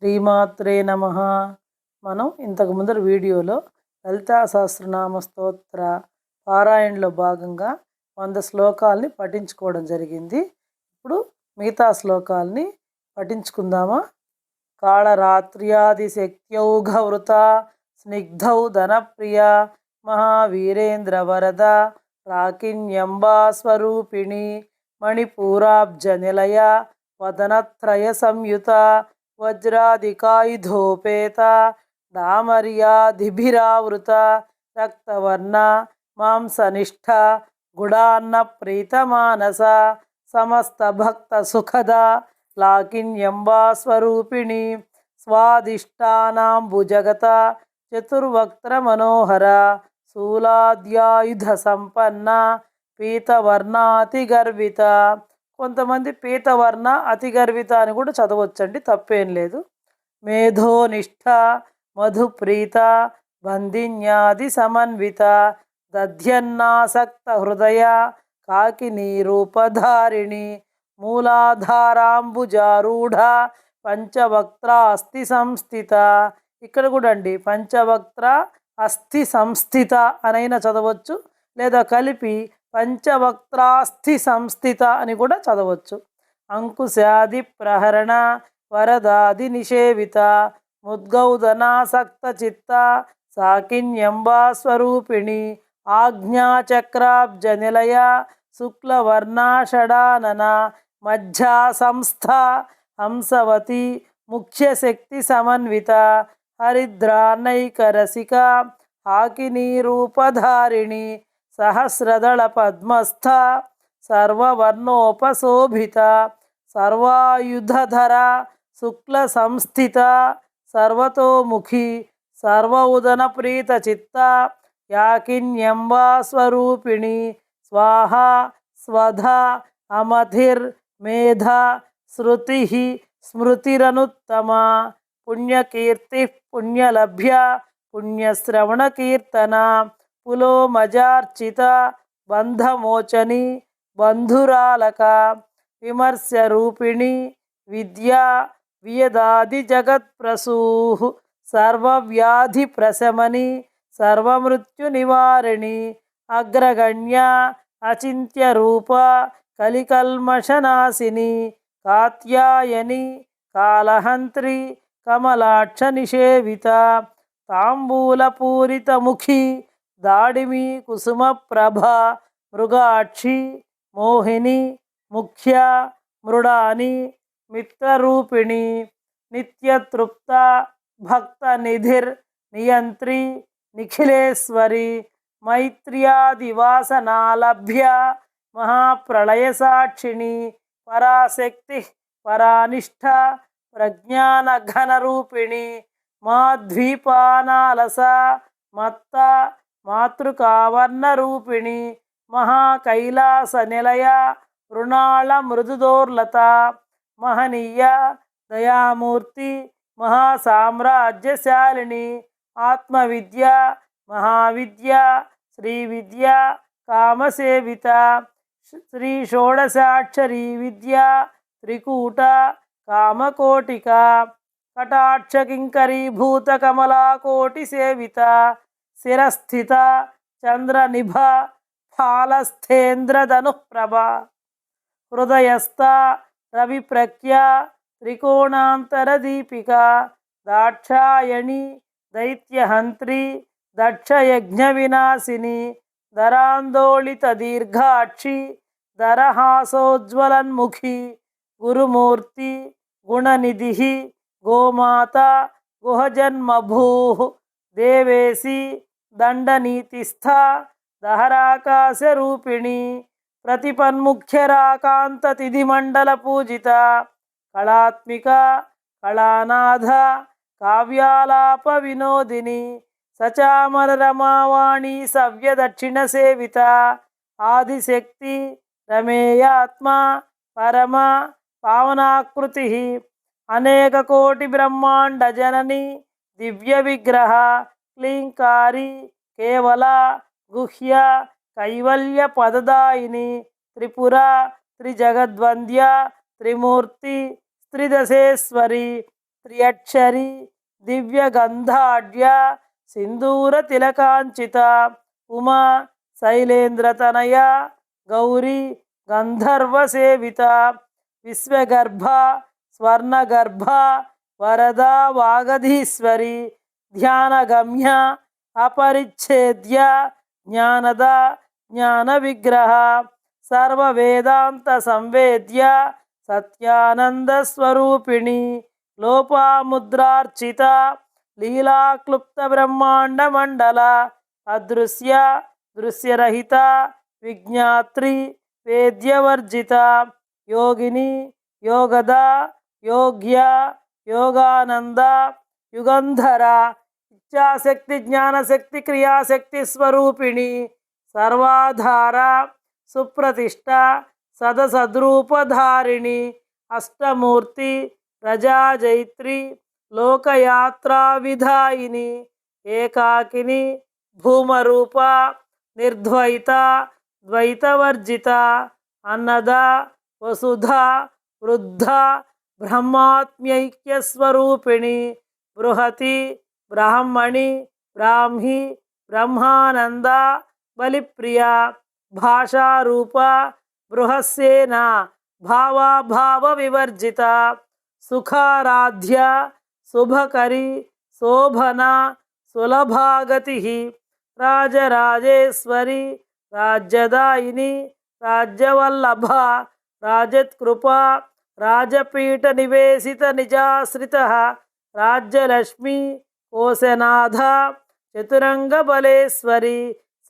శ్రీమాత్రే నమ. మనం ఇంతకు ముందర వీడియోలో లలితా సహస్రనామ స్తోత్ర పారాయణలో భాగంగా 100 శ్లోకాల్ని పఠించుకోవడం జరిగింది. ఇప్పుడు మిగతా శ్లోకాల్ని పఠించుకుందామా? కాళరాత్ర్యాది శక్త్యౌఘవృత స్నిగ్ధౌ ధనప్రియ మహావీరేంద్ర వరద రాకిన్యంబా స్వరూపిణి మణిపూరాబ్జ నిలయ వదనత్రయ సంయుత వజ్రాదికాయుధోపేత డామర్యాదిభిరావృత రక్తవర్ణ మాంసనిష్ఠ గుడాన్న ప్రీతమానస సమస్త భక్త సుఖద లాకిన్యంబా స్వరూపిణి స్వాదిష్టానాంబుజగత చతుర్వక్త్ర మనోహర శూలాద్యాయుధ సంపన్న పీతవర్ణాతి గర్విత. కొంతమంది పీతవర్ణ అతి గర్విత అని కూడా చదవచ్చండి, తప్పేం లేదు. మేధోనిష్ఠ మధుప్రీత బంధిన్యాది సమన్విత దధ్యన్నాసక్త హృదయ కాకినీ రూపధారిణి మూలాధారాంబుజారూఢ పంచవక్త్ర అస్థి సంస్థిత. ఇక్కడ కూడా అండి పంచవక్త్ర అస్థి సంస్థిత అనైనా చదవచ్చు, లేదా కలిపి పంచవక్త్రాస్థి సంస్థిత అని కూడా చదవచ్చు. అంకుశాది ప్రహరణ వరదాది నిషేవిత ముద్గౌదనాసక్త చిత్త సాకిన్యంబా స్వరూపిణి ఆజ్ఞాచక్రాబ్జ నిలయ శుక్లవర్ణాషడానన మధ్యా సంస్థ హంసవతి ముఖ్యశక్తి సమన్విత హరిద్రానైకరసిక హాకినీ రూపధారిణి సహస్రదళ పద్మస్థ సర్వవర్ణోపశోభిత సర్వాయుధధర శుక్ల సంస్థిత సర్వతోముఖి సర్వౌదన ప్రీత చిత్త యాకిన్యంబా స్వరూపిణి స్వాహ స్వధ అమధిర్ మేధ శృతి స్మృతిరనుత్తమ పుణ్యకీర్తి పుణ్యలభ్య పుణ్యశ్రవణ కీర్తన పులోమజార్చిత బంధమోచని బంధురాలక విమర్శ రూపిణి విద్యా వియదాది జగత్ప్రసూః సర్వవ్యాధి ప్రశమని సర్వమృత్యు నివారిణి అగ్రగణ్య అచింత్య రూప కలికల్మషనాశిని కాత్యాయని కాలహంత్రి కమలాక్ష నిషేవిత తాంబూలపూరితముఖి దాడిమి కుసుమ ప్రభ మృగాక్షి మోహిని ముఖ్య మృడాని మిత్రరూపిణి నిత్యతృప్త భక్త నిధిర్ నియంత్రి నిఖిలేశ్వరి మైత్ర్యాదివాసనాలభ్య మహాప్రళయ సాక్షిణి పరాశక్తి పరానిష్ఠ ప్రజ్ఞానఘనరూపిణి మాధ్వీపానాలస మత్త మాతృకావర్ణరూపిణి మహాకైలాస నిలయ మృణాళ మృదుదోర్లత మహనీయ దయామూర్తి మహాసామ్రాజ్యశాలిని ఆత్మవిద్య మహావిద్య శ్రీవిద్య కామసేవిత శ్రీ షోడశాక్షరీ విద్య త్రికూట కామకోటిక కటాక్షకింకరీభూత కమలాకోటి సేవిత శిరస్థిత చంద్రనిభ ఫాలస్థేంద్రధనుఃప్రభ హృదయస్థ రవిప్రఖ్య త్రికోణాంతరదీపిక దాక్షాయణి దైత్యహంత్రి దక్షయజ్ఞ వినాశిని ధరాందోళిత దీర్ఘాక్షి ధరహాసోజ్వలన్ముఖి గురుమూర్తి గుణనిధి గోమాత గుహజన్మభూ దేవేసి దండనీతిస్థ దహరాకాశరూపిణి ప్రతిపన్ముఖ్యరాకాంత తిథిమండల పూజిత కళాత్మిక కళానాథ కావ్యాలాప వినోదిని సచామర రమావాణి సవ్య దక్షిణ సేవిత ఆదిశక్తి రమేయాత్మ పరమ పావనాకృతి అనేక కోటి బ్రహ్మాండ జనని దివ్య విగ్రహ క్లీంకారి కేవల గుహ్య కైవల్య పదదాయిని త్రిపుర త్రిజగద్వంద్య త్రిమూర్తి త్రిదశేశ్వరి త్రియక్షరి దివ్యగంధాఢ్య సింధూరతిలకాంచిత ఉమా శైలేంద్రతనయ గౌరీ గంధర్వసేవిత విశ్వగర్భ స్వర్ణగర్భ వరదా వాగధీశ్వరి ధ్యానగమ్య అపరిచ్ఛేద్య జ్ఞానద జ్ఞాన విగ్రహ సర్వవేదాంత సంవేద్య సత్యానంద స్వరూపిణి లోపాముద్రార్చిత లీలాక్లుప్త బ్రహ్మాండ మండల అదృశ్య దృశ్యరహిత విజ్ఞాత్రి వేద్యవర్జిత యోగిని యోగద యోగ్య యోగానంద యుగంధర ఇచ్ఛాశక్తి జ్ఞానశక్తి క్రియాశక్తి స్వరూపిణి సర్వాధార సుప్రతిష్ట సదసద్రూపధారిణి అష్టమూర్తి ప్రజాజైత్రి లోకయాత్రా విధాయిని ఏకాకిని భూమరూప నిర్ద్వైత ద్వైతవర్జిత అన్నద వసుధ వృద్ధ బ్రహ్మాత్మ్యైక్యస్వరూపిణి బృహతి బ్రాహ్మణి బ్రాహ్మి బ్రహ్మానంద బలిప్రియ భాషారూప బృహస్సేన భావాభావ వివర్జిత సుఖారాధ్య శుభకరి శోభన సులభాగతి రాజరాజేశ్వరి రాజ్యదాయిని రాజ్యవల్లభ రాజత్కృప రాజపీఠ నివేశిత నిజాశ్రిత రాజ్యలక్ష్మి కోశనాథ చతురంగబలేశ్వరి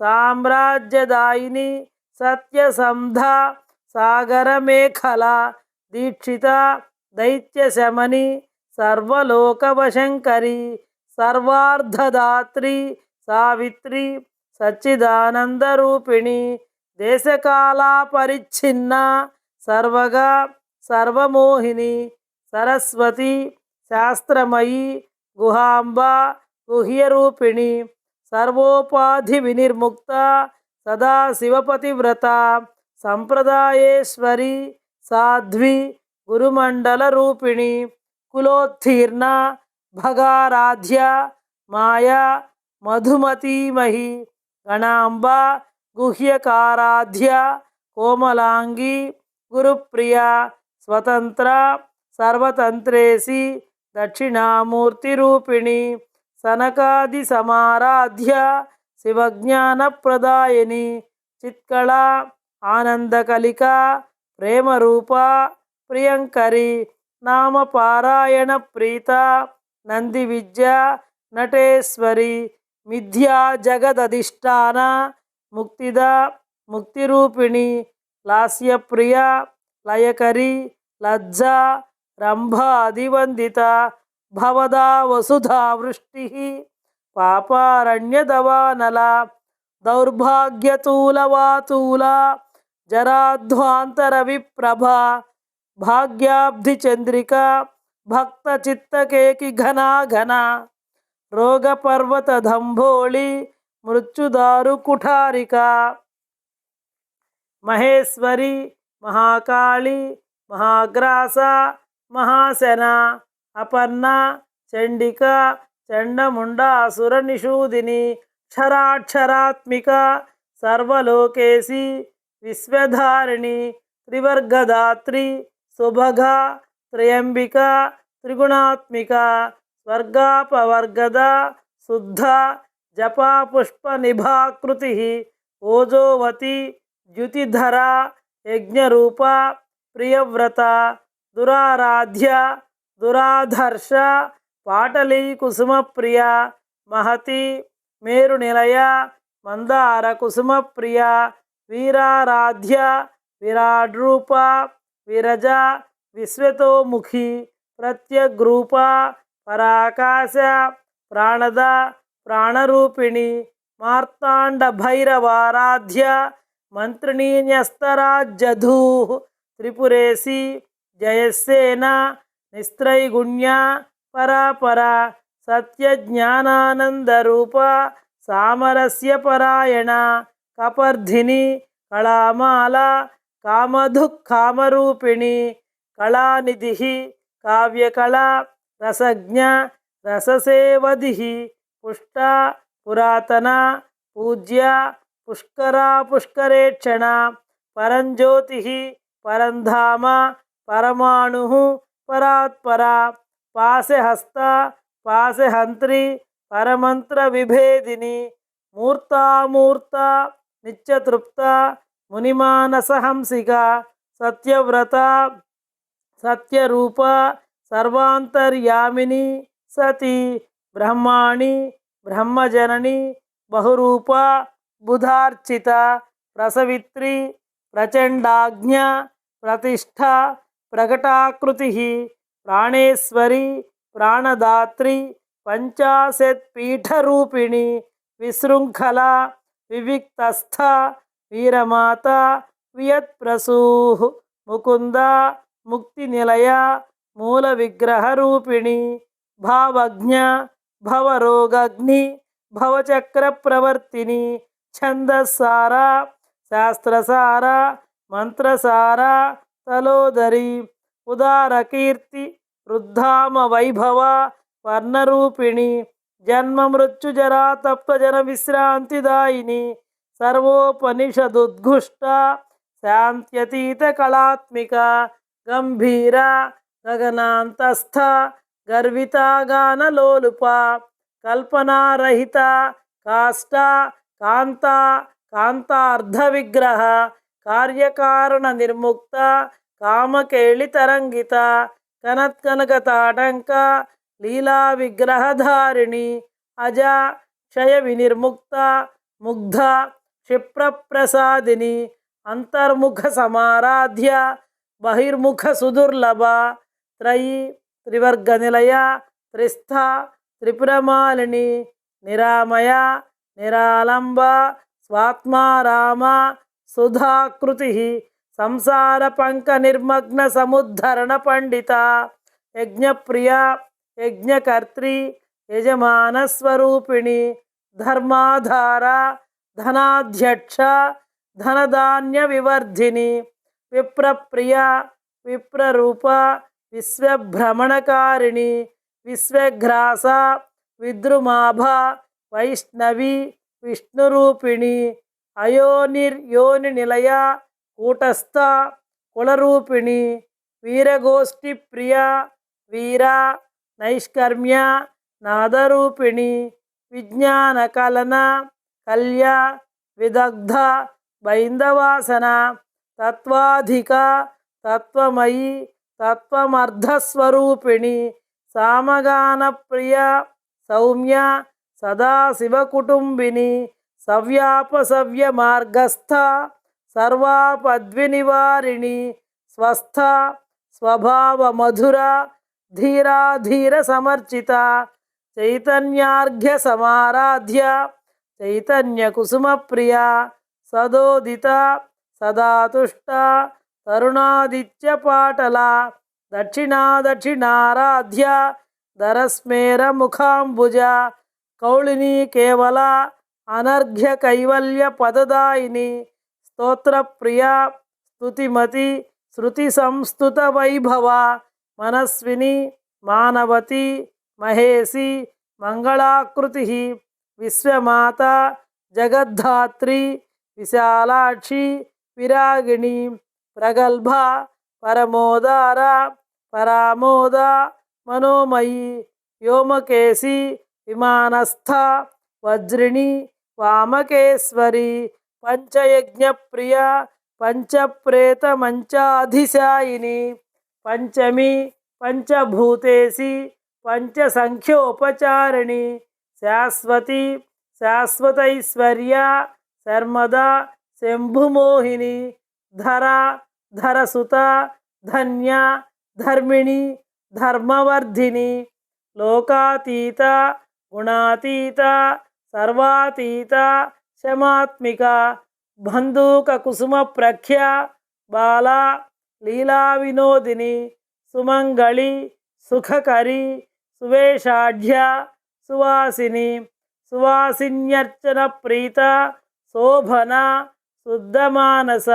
సామ్రాజ్యదాయిని సత్యసంధ సాగరమేఖల దీక్షిత దైత్యశమని సర్వలోకవశంకరి సర్వార్ధదాత్రి సావిత్రి సచ్చిదానందరూపిణి దేశకాలాపరిచ్ఛిన్న సర్వగా సర్వమోహిని సరస్వతి శాస్త్రమయీ గుహాంబ గుహ్యరూపిణి సర్వోపాధి వినిర్ముక్త సదాశివపతివ్రత సంప్రదాయేశ్వరి సాధ్వి గురుమండల రూపిణి కులోత్తీర్ణ భగారాధ్య మాయా మధుమతీమహి గణాంబ గుహ్యకారాధ్య కోమలాంగి గురుప్రియ స్వతంత్ర సర్వతంత్రేసి దక్షిణామూర్తిరూపిణి సనకాది సమారాధ్య శివజ్ఞానప్రదాయిని చిత్కళ ఆనందకలిక ప్రేమరూప ప్రియంకరి నామపారాయణ ప్రీత నంది విద్య నటేశ్వరి మిథ్యా జగదధిష్టాన ముక్తిద ముక్తిరూపిణి లాస్యప్రియ లయకరి లజ్జ రంభాదివందిత భవదా వసుధా వృష్టి పాపారణ్యదవానల దౌర్భాగ్యతూలవాతూల జరాధ్వాంతర విప్రభ భాగ్యాబ్ధి చంద్రిక భక్త చిత్తకేకి ఘనా ఘన రోగపర్వత దంభోళి మృత్యుదారు కుఠారిక మహేశ్వరి మహాకాళి మహాగ్రాస మహాశన అపర్ణ చండిక చండముండాసుర నిషూదిని క్షరాక్షరాత్మిక సర్వలోకేసి విశ్వధారిణి త్రివర్గదాత్రి సుభగ త్రయంబిక త్రిగుణాత్మిక స్వర్గాపవర్గద శుద్ధ జపాపుష్ప నిభాకృతి ఓజోవతి ద్యుతిధర యజ్ఞరూప ప్రియవ్రత దురారాధ్య దురాధర్ష పాటలీ కుసుమ ప్రియ మహతి మేరు నిలయ మందార కుసుమ ప్రియ వీరారాధ్య విరాడ్రూప విరజ విశ్వతోముఖి ప్రత్యగ్రూప పరాకాశ ప్రాణద ప్రాణరూపిణి మార్తాండ భైరవారాధ్య మంత్రిణీ న్యస్తరాజ్యధూ త్రిపురేసి జయస్సేన నిస్త్రైగుణ్య పరాపర సత్యజ్ఞానానందరూప సామరస్య పరాయణ కపర్ధిని కళామాల కామధుఃఖామరూపిణి కళానిధి కావ్యకళ రసజ్ఞ రససేవధిః పుష్ట పురాతన పూజ్య పుష్కరా పుష్కరేక్షణ పరంజ్యోతిః పరంధామ పరమాణుః పరాత్పరా పాశహస్త పాశహంత్రి పరమంత్ర విభేదిని మూర్తామూర్త నిత్యతృప్త మునిమానసహంసిక సత్యవ్రత సత్యరూప సర్వాంతర్యామిని సతి బ్రహ్మాణి బ్రహ్మజనని బహురూప బుధార్చిత ప్రసవిత్రి ప్రచండాజ్ఞ ప్రతిష్ఠ ప్రకటాకృతి ప్రాణేశ్వరి ప్రాణదాత్రి పంచాశత్పీఠరూపిణి విశృంఖల వివిక్తస్థ వీరమాత వియత్ప్రసూః ముకుంద ముక్తినిలయ మూల విగ్రహరూపిణి భావజ్ఞ భవరోగగ్ని భవచక్ర ప్రవర్తిని ఛందస్సార శాస్త్రసార మంత్రసార తలోదరి ఉదారకీర్తి వృద్ధామ వైభవ వర్ణరూపిణి జన్మ మృత్యుజరా తప్తజన విశ్రాంతిదాయిని సర్వోపనిషదుద్ఘుష్ట శాంత్యతీత కళాత్మిక గంభీర గగనాంతస్థ గర్విత గానలోలుప కల్పనారహిత కాష్ట కాంత కాంతార్ధ విగ్రహ కార్యకారణ నిర్ముక్త కామకేళి తరంగిత కనత్కనక తాటంక లీలా విగ్రహధారిణి అజ క్షయ వినిర్ముక్త ముగ్ధ క్షిప్రప్రసాదిని అంతర్ముఖ సమారాధ్య బహిర్ముఖ సుదుర్లభ త్రయీ త్రివర్గ నిలయ త్రిస్థ త్రిపురమాలిని నిరామయ నిరాలంబ స్వాత్మారామ సుధాకృతి సంసార పంక నిర్మగ్న సముద్ధరణ పండిత యజ్ఞప్రియ యజ్ఞకర్త్రి యజమానస్వరూపిణి ధర్మాధార ధనాధ్యక్ష ధనధాన్య వివర్ధిని విప్రప్రియ విప్రరూప విశ్వభ్రమణకారిణి విశ్వఘ్రాస విద్రుమాభ వైష్ణవి విష్ణురూపిణి అయోనిర్యోని నిలయ కూటస్థ కులరూపిణి వీరగోష్ఠి ప్రియ వీర నైష్కర్మ్య నాదరూపిణి విజ్ఞాన కలన కల్య విదగ్ధ బైందవాసన తత్వాధిక తత్వమయి తత్వమర్ధస్వరూపిణి సామగాన ప్రియ సౌమ్య సదాశివకుటుంబిని సవ్యాపసవ్య మార్గస్థ సర్వాపద్వినివారిణి స్వస్థ స్వభావ మధుర ధీరాధీర సమర్చిత చైతన్యార్ఘ్య సమారాధ్య చైతన్య కుసుమ ప్రియ సదోదిత సదాతుష్ట తరుణాదిత్య పాటల దక్షిణాదక్షిణారాధ్య దరస్మేర ముఖాంబుజ కౌళిని కేవల అనర్ఘ్య కైవల్య పదదాయిని స్తోత్రప్రియ స్తుతిమతి శృతి సంస్తుత వైభవ మనస్విని మానవతి మహేసి మంగళాకృతి విశ్వమాత జగద్ధాత్రి విశాలాక్షి విరాగిణి ప్రగల్భ పరమోదార పరామోద మనోమయి వ్యోమకేశి విమానస్థ వజ్రిణి వామకేశ్వరి పంచయజ్ఞప్రియ పంచప్రేత మంచాధిశాయిని పంచమి పంచభూతేసి పంచసంఖ్యోపచారిణి శాశ్వతి శాశ్వతైశ్వర్య శర్మద శంభుమోహిని ధర ధరసుత ధన్య ధర్మిణి ధర్మవర్ధిని లోకాతీత గుణాతీత సర్వాతీత శమాత్మిక బంధూక కుసుమ ప్రఖ్య బాల లీలా వినోదిని సుమంగళి సుఖకరి సువేషాఢ్య సువాసిని సువాసిన్యర్చన ప్రీత శోభన శుద్ధమానస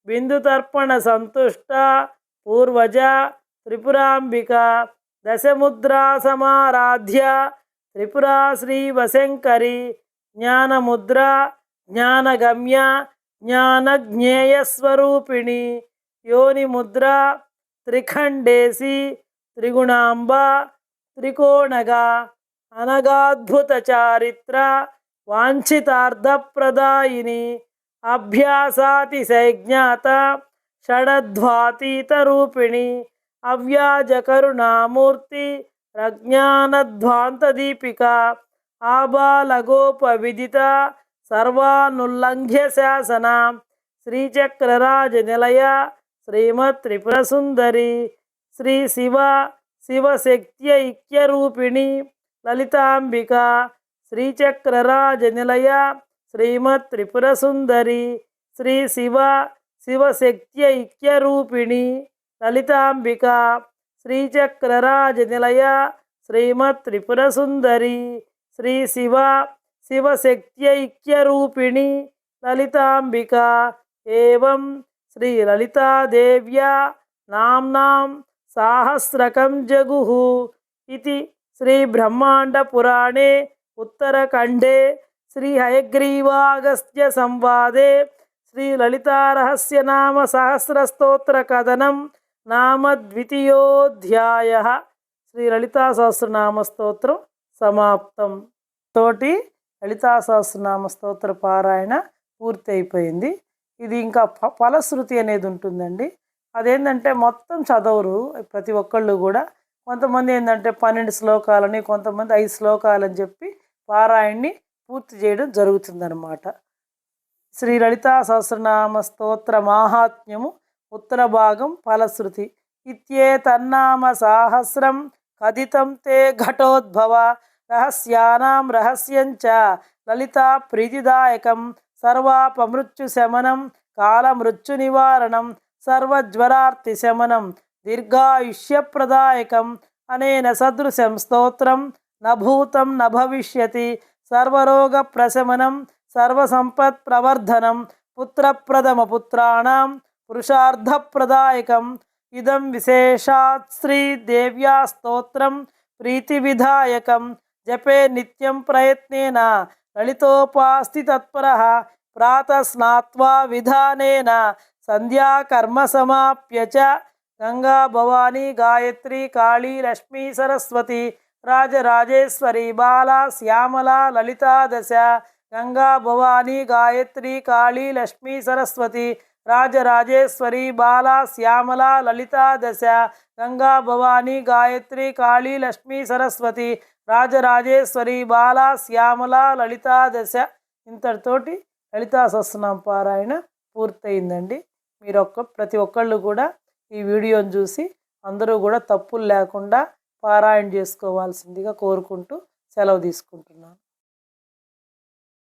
బిందుతర్పణ సంతుష్ట పూర్వజ త్రిపురాంబిక దశముద్రా సమారాధ్య త్రిపురా శ్రీవశంకరి జ్ఞానముద్ర జ్ఞానగమ్య జ్ఞానజ్ఞేయస్వరూపిణి యోనిముద్ర త్రిఖండేసి త్రిగుణాంబ త్రికోణగా అనగాద్భుత చారిత్ర వాంఛితార్థప్రదాయిని అభ్యాసాతిశైజ్ఞాత షడధ్వాతీతరూపిణి అవ్యాజకరుణామూర్తి ప్రజ్ఞానధ్వాంతదీపిక ఆబాలగోపవిదిత సర్వానుల్లంఘ్య శాసన శ్రీచక్రరాజనిలయ శ్రీమత్ త్రిపురసుందరి శ్రీ శివ శివశక్త్యైక్యరూపిణి లలితాంబిక శ్రీచక్రరాజనిలయ శ్రీమత్ త్రిపురసుందరి శ్రీ శివ శివశక్త్యైక్యరూపిణి లలితాంబిక శ్రీచక్రరాజనిలయ శ్రీమత్ త్రిపురసుందరి శ్రీ శివ శివశక్త్యైక్యరూపిణి లలితాంబిక ఏవం శ్రీ లలితాదేవ్యా నామ్నాం సాహస్రకం జగుః ఇతి శ్రీ బ్రహ్మాండ పురాణే ఉత్తరఖండే శ్రీ హయగ్రీవాగస్త్య సంవాదే శ్రీ లలితారహస్యనామ సహస్రస్తోత్ర కథనం నామ ద్వితీయోధ్యాయః. శ్రీ లలితా సహస్రనామ స్తోత్రం సమాప్తం. తోటి లలితా సహస్రనామ స్తోత్ర పారాయణ పూర్తి అయిపోయింది. ఇది ఇంకా ఫలశ్రుతి అనేది ఉంటుందండి. అదేంటంటే మొత్తం చదవరు ప్రతి ఒక్కళ్ళు కూడా. కొంతమంది ఏంటంటే 12 శ్లోకాలని, కొంతమంది 5 శ్లోకాలని చెప్పి పారాయణని పూర్తి చేయడం జరుగుతుందన్నమాట. శ్రీ లలితా సహస్రనామ స్తోత్ర మాహాత్మ్యము ఉత్తర భాగం ఫలశ్రుతి. ఇత్యేతన్నామ సాహస్రం కథితం తే ఘటోద్భవ రహస్యానాం రహస్యంచ లలితా ప్రీతిదాయకం సర్వాపమృత్యుశమనం కాలమృత్యునివారణం సర్వజ్వరార్తిశమనం దీర్ఘాయుష్యప్రదాయకం అనేన సదృశం స్తోత్రం నభూతం నభవిష్యతి సర్వరోగ ప్రశమనం సర్వసంపత్ ప్రవర్ధనం పుత్రప్రథమ పుత్రాణం పురుషార్థప్రదాయకం. ఇదం విశేషాత్ శ్రీ దేవ్యా స్తోత్రం ప్రీతివిధాయకం. జపే నిత్యం ప్రయత్నేన లలితోపాస్తి తత్పరః ప్రాతః స్నాత్వా విధానేన సంధ్యాకర్మ సమాప్య చ గంగా భవానీ గాయత్రి కాళీ లక్ష్మీ సరస్వతి రాజరాజేశ్వరి బాలా శ్యామలా లలితా దశ. గంగా భవానీ గాయత్రి కాళీ లక్ష్మీ సరస్వతి రాజరాజేశ్వరి బాలా శ్యామలా లలితా దశ. గంగా భవానీ గాయత్రి కాళీ లక్ష్మీ సరస్వతి రాజరాజేశ్వరి బాలా శ్యామలా లలితా దశ. ఇంతటితోటి లలితా సహస్రనామ పారాయణ పూర్తయిందండి. మీరు ప్రతి ఒక్కళ్ళు కూడా ఈ వీడియోని చూసి అందరూ కూడా తప్పులు లేకుండా పారాయణ చేసుకోవాల్సిందిగా కోరుకుంటూ సెలవు తీసుకుంటున్నాను.